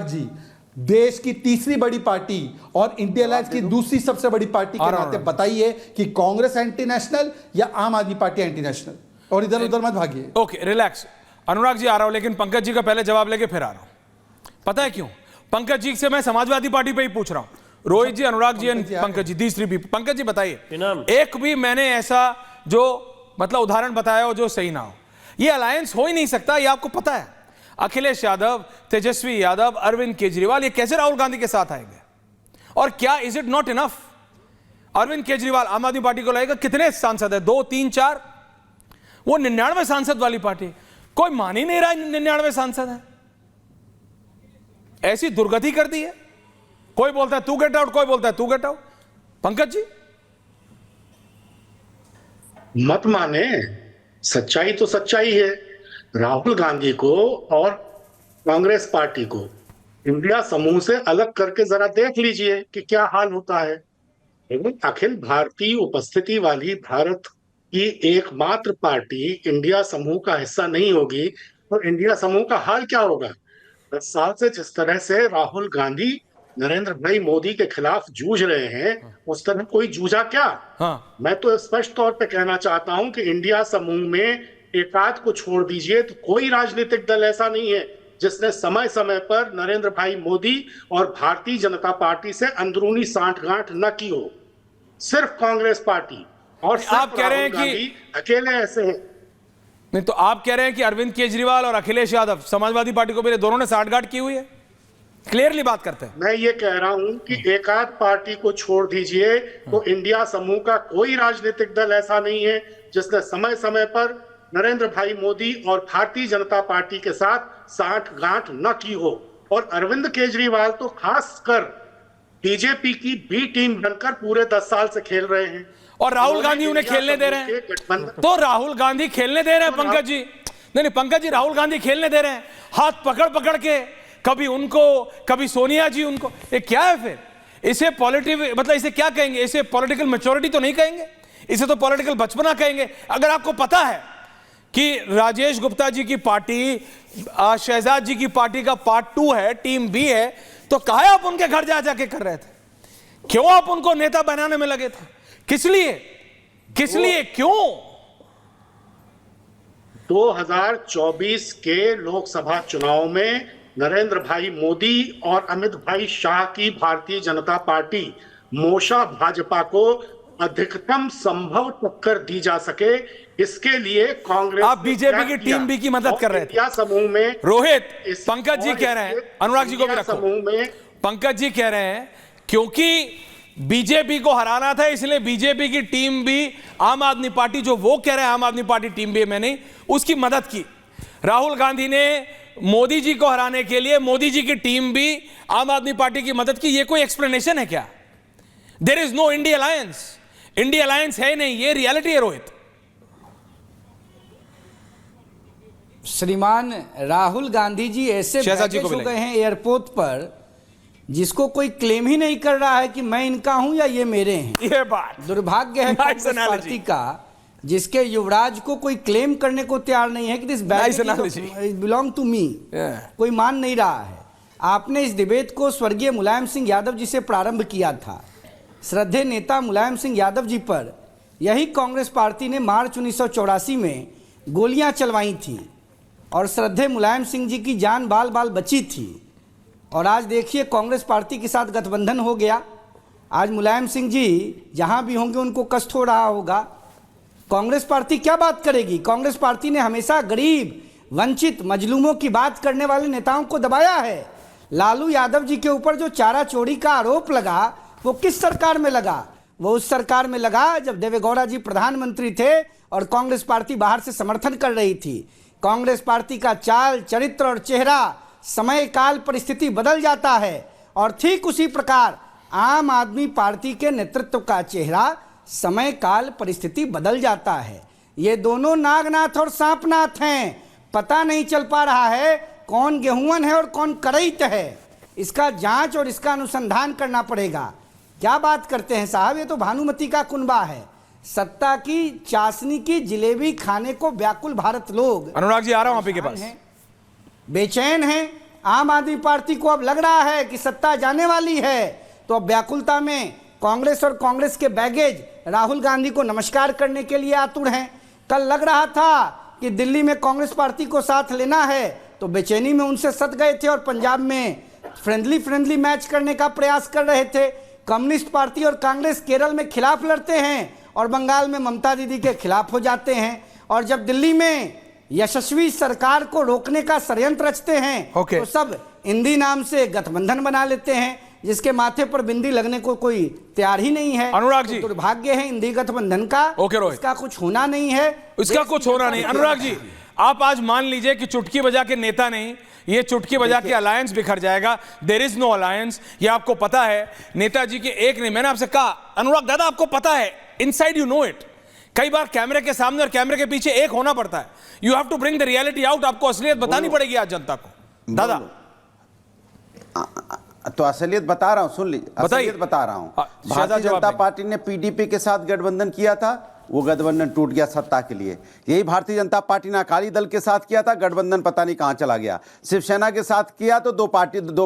जी, देश की तीसरी बड़ी पार्टी और इंडिया अलायंस की दूसरी सबसे बड़ी पार्टी के नाते बताइए कि कांग्रेस एंटी नेशनल या आम आदमी पार्टी एंटी नेशनल, और इधर उधर मत भागिए। Okay, relax. अनुराग जी आ रहा हूं, लेकिन पंकज जी का पहले जवाब लेके फिर आ रहा हूं। पता है क्यों? पंकज जी से मैं समाजवादी पार्टी पे ही पूछ रहा हूं। रोहित जी, अनुराग जी, पंकज जी, तीसरी भी। पंकज जी बताइए, एक भी मैंने ऐसा जो मतलब उदाहरण बताया हो जो सही ना हो। ये अलायंस हो ही नहीं सकता, ये आपको पता है। अखिलेश यादव, तेजस्वी यादव, अरविंद केजरीवाल, ये कैसे राहुल गांधी के साथ आएंगे? और क्या is it not enough? Arvind Kejriwal Aam Aadmi party को लाएगा, कितने सांसद है? 2, 3, 4? वो 99 सांसद वाली पार्टी, कोई मान ही नहीं रहा 99 सांसद है। ऐसी दुर्गति कर दी है। कोई बोलता है तू गेट आउट, कोई बोलता है तू गेट आउट। पंकज जी मत माने, सच्चाई तो सच्चाई है। राहुल गांधी को और कांग्रेस पार्टी को इंडिया समूह से अलग करके जरा देख लीजिए कि क्या हाल होता है। अखिल भारतीय उपस्थिति वाली भारत की एकमात्र पार्टी इंडिया समूह का हिस्सा नहीं होगी तो इंडिया समूह का हाल क्या होगा? 10 साल से जिस तरह से राहुल गांधी नरेंद्र भाई मोदी के खिलाफ जूझ रहे हैं, उस तरह कोई जूझा क्या? हाँ। मैं तो स्पष्ट तौर पे कहना चाहता हूं कि इंडिया समूह में एकाध को छोड़ दीजिए तो कोई राजनीतिक दल ऐसा नहीं है जिसने समय समय पर नरेंद्र भाई मोदी और भारतीय जनता पार्टी से अंदरूनी सांठगांठ न की हो। सिर्फ कांग्रेस पार्टी और आप कह रहे हैं कि अकेले ऐसे हैं। नहीं तो आप कह रहे हैं कि अरविंद केजरीवाल और अखिलेश यादव समाजवादी पार्टी को मेरे दोनों ने सांठगांठ की हुई है? क्लियरली बात करते हैं। मैं ये कह रहा हूं कि एकाध पार्टी को छोड़ दीजिए तो इंडिया समूह का कोई राजनीतिक दल ऐसा नहीं है जिसने समय समय पर नरेंद्र भाई मोदी और भारतीय जनता पार्टी के साथ सांठगांठ न की हो। और अरविंद केजरीवाल तो खासकर बीजेपी की बी टीम बनकर पूरे 10 साल से खेल रहे हैं और राहुल गांधी उन्हें खेलने दे रहे हैं। तो राहुल गांधी खेलने दे रहे हैं पंकज जी। नहीं, पंकज जी राहुल गांधी खेलने दे रहे हैं, हाथ पकड़ पकड़ के, कभी उनको, कभी सोनिया जी उनको। ये क्या है फिर? इसे मतलब इसे क्या कहेंगे? इसे पॉलिटिकल मैच्योरिटी तो नहीं कहेंगे, इसे तो पॉलिटिकल बचपना कहेंगे। अगर आपको पता है कि राजेश गुप्ता जी की पार्टी शहजाद जी की पार्टी का पार्ट 2 है, टीम बी है, तो काहे आप उनके घर जा जाके कर रहे थे? क्यों आप उनको नेता बनाने में लगे थे? किस लिए क्यों? 2024 के लोकसभा चुनाव में नरेंद्र भाई मोदी और अमित भाई शाह की भारतीय जनता पार्टी मोशा भाजपा को अधिकतम संभव टक्कर दी जा सके, इसके लिए कांग्रेस, आप बीजेपी की टीम बी की मदद कर रहे थे। इंडिया समूह में रोहित, पंकज जी कह रहे हैं, अनुराग जी को भी रखो, समूह में पंकज जी कह रहे हैं क्योंकि बीजेपी को हराना था इसलिए बीजेपी की टीम भी, आम आदमी पार्टी जो वो कह रहे हैं आम आदमी पार्टी टीम भी मैंने उसकी मदद की। राहुल गांधी ने मोदी जी को हराने के लिए मोदी जी की टीम भी आम आदमी पार्टी की मदद की। ये कोई एक्सप्लेनेशन है क्या? There is no India alliance. India alliance है नहीं, ये रियलिटी है। रोहित, श्रीमान राहुल गांधी जी ऐसे बैगेज हो गए हैं एयरपोर्ट पर जिसको कोई क्लेम ही नहीं कर रहा है कि मैं इनका हूं या ये मेरे हैं। ये बात दुर्भाग्य है कांग्रेस पार्टी का, जिसके युवराज को कोई क्लेम करने को तैयार नहीं है कि this baggage belong to me. कोई मान नहीं रहा है। आपने इस डिबेट को स्वर्गीय मुलायम सिंह यादव जी से प्रारंभ किया था। श्रद्धेय नेता मुलायम सिंह यादव जी पर यही कांग्रेस पार्टी ने मार्च 1984 में गोलियां चलवाई थी और श्रद्धेय मुलायम सिंह जी की जान बाल बाल बची थी। और आज देखिए कांग्रेस पार्टी के साथ गठबंधन हो गया। आज मुलायम सिंह जी जहां भी होंगे उनको कष्ट हो रहा होगा। कांग्रेस पार्टी क्या बात करेगी? कांग्रेस पार्टी ने हमेशा गरीब, वंचित, मजलूमों की बात करने वाले नेताओं को दबाया है। लालू यादव जी के ऊपर जो चारा चोरी का आरोप लगा वो किस सरकार में लगा? वो उस सरकार में लगा जब देवेगौड़ा जी प्रधानमंत्री थे और कांग्रेस पार्टी बाहर से समर्थन कर रही थी। कांग्रेस पार्टी का चाल, चरित्र और चेहरा समय काल परिस्थिति बदल जाता है और ठीक उसी प्रकार आम आदमी पार्टी के नेतृत्व का चेहरा समय काल परिस्थिति बदल जाता है। ये दोनों नागनाथ और सांपनाथ हैं। पता नहीं चल पा रहा है कौन गेहूं है और कौन करैत है। इसका जांच और इसका अनुसंधान करना पड़ेगा। क्या बात करते हैं साहब, ये तो भानुमति का कुनबा है। सत्ता की चाशनी की जिलेबी खाने को व्याकुल भारत लोग। अनुराग जी आ रहा हूं आप ही के पास। बेचैन हैं। आम आदमी पार्टी को अब लग रहा है कि सत्ता जाने वाली है, तो अब व्याकुलता में कांग्रेस और कांग्रेस के बैगेज राहुल गांधी को नमस्कार करने के लिए आतुर हैं। कल लग रहा था कि दिल्ली में कांग्रेस पार्टी को साथ लेना है, तो बेचैनी में उनसे सट गए थे और पंजाब में फ्रेंडली मैच करने का प्रयास कर रहे थे। कम्युनिस्ट पार्टी और कांग्रेस केरल में खिलाफ लड़ते हैं और बंगाल में ममता दीदी के खिलाफ हो जाते हैं, और जब दिल्ली में यशस्वी सरकार को रोकने का षड्यंत्र रचते हैं तो सब इंदी नाम से गठबंधन बना लेते हैं, जिसके माथे पर बिंदी लगने को कोई तैयार ही नहीं है। अनुराग जी, तो दुर्भाग्य है इंदी गठबंधन का। इसका कुछ होना नहीं है, इसका कुछ होना नहीं। अनुराग जी, आप आज मान लीजिए कि चुटकी बजा के नेता नहीं, ये चुटकी बजा के अलायंस बिखर जाएगा। देयर इज नो अलायंस, ये आपको पता है। नेताजी के एक नहीं, मैंने आपसे कहा अनुराग दादा आपको पता है, इनसाइड यू नो इट। कई बार कैमरे के सामने और कैमरे के पीछे एक होना पड़ता है। You have to bring the reality out. आपको असलियत बतानी पड़ेगी आज जनता को। दादा तो असलियत बता रहा हूं, सुन लीजिए, असलियत बता रहा हूं। भारतीय जनता पार्टी ने पीडीपी के साथ गठबंधन किया था, वो गठबंधन टूट गया सत्ता के लिए। यही भारतीय जनता पार्टी ने अकाली दल के साथ किया था, गठबंधन पता नहीं कहां चला गया। शिवसेना के साथ किया तो दो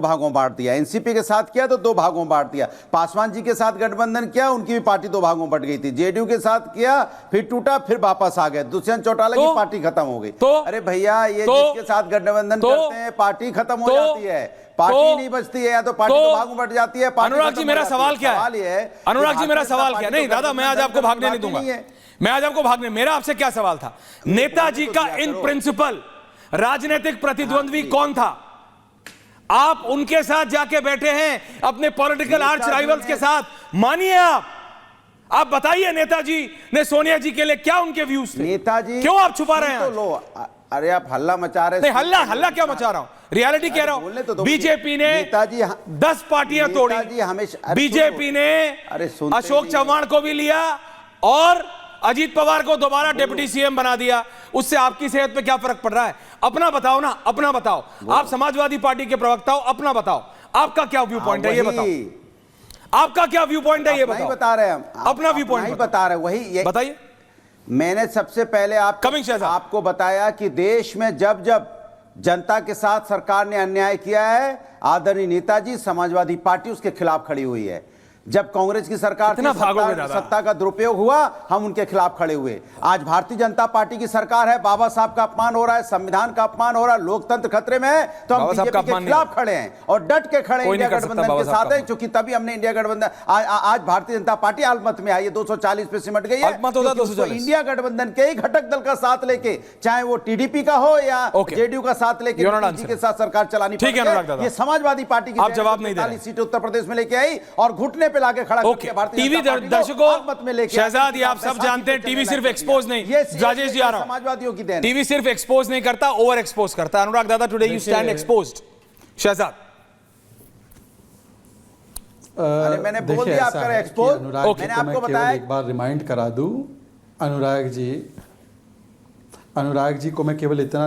भागों बांट दिया। एनसीपी के साथ किया तो 2 भागों बांट दिया। पासवान जी के साथ गठबंधन किया, उनकी भी पार्टी 2 भागों बट गई थी। जेडीयू के साथ किया, फिर टूटा, फिर वापस आ गए। दुष्यंत चौटाला की पार्टी खत्म हो गई। अरे भैया, ये जिसके साथ गठबंधन करते हैं पार्टी खत्म हो जाती है, पार्टी नहीं बचती है, या तो पार्टी 2 भागों बट जाती है। अनुराग जी मेरा सवाल क्या है? अनुराग जी मेरा सवाल क्या? नहीं दादा, मैं आज आपको भागने नहीं दूंगा। मैं आज आपको भागने, मेरा आपसे क्या सवाल था? नेताजी का इन प्रिंसिपल राजनीतिक प्रतिद्वंद्वी कौन था? आप उनके साथ जाके बैठे हैं अपने पॉलिटिकल आर्च राइवल्स के साथ। मानिए आप बताइए नेताजी ने सोनिया जी के लिए क्या उनके व्यूज थे? नेताजी क्यों आप छुपा रहे हैं? तो लो, अरे आप हल्ला मचा रहे हैं। नहीं, हल्ला क्या मचा रहा हूं? रियलिटी कह रहा हूं। बीजेपी ने 10 पार्टियां तोड़ी। बीजेपी ने अशोक चव्हाण को भी लिया और अजीत पवार को दोबारा डिप्टी सीएम बना दिया। उससे आपकी सेहत पे क्या फर्क पड़ रहा है? अपना बताओ ना, अपना बताओ। आप समाजवादी पार्टी के प्रवक्ता हो, अपना बताओ, आपका क्या व्यू पॉइंट है ये बताओ। आपका क्या व्यू पॉइंट है ये बताओ। नहीं बता रहे हम, अपना व्यू पॉइंट बता रहे, वही बताइए। मैंने सबसे पहले आपको बताया कि देश में जब जब जनता के साथ सरकार ने अन्याय किया है, आदरणीय नेताजी समाजवादी पार्टी उसके खिलाफ खड़ी हुई है। जब कांग्रेस की सरकार थी, सत्ता का दुरुपयोग हुआ, हम उनके खिलाफ खड़े हुए। आज भारतीय जनता पार्टी की सरकार है, बाबा साहब का अपमान हो रहा है, संविधान का अपमान हो रहा है, लोकतंत्र खतरे में है, तो हम बीजेपी के खिलाफ खड़े हैं और डट के खड़े हैं इंडिया गठबंधन के साथ है, क्योंकि तभी हमने इंडिया गठबंधन। आज भारतीय जनता पार्टी अलमत में आई है, 240 पे सिमट गई है। इंडिया गठबंधन के ही घटक दल का साथ लेके, चाहे वो टीडीपी का हो या जेडीयू का साथ लेके के साथ सरकार चलानी पड़ेगी। ये समाजवादी पार्टी की जवाब नहीं 40 सीटें उत्तर प्रदेश में लेके आई और घुटने पे लाके खड़ा करके भारतीय टीवी दर्शकों, शहजाद ये आप सब जानते हैं, टीवी सिर्फ एक्सपोज नहीं, राजेश जी आ रहा हूं, समाजवादियों की देन। टीवी सिर्फ एक्सपोज नहीं करता, ओवर एक्सपोज करता है। अनुराग दादा, today you stand exposed. Shehzad, अरे मैंने बोल दिया आप करें एक्सपोज। मैंने आपको बताया, एक बार रिमाइंड करा दूं, अनुराग जी को मैं केवल इतना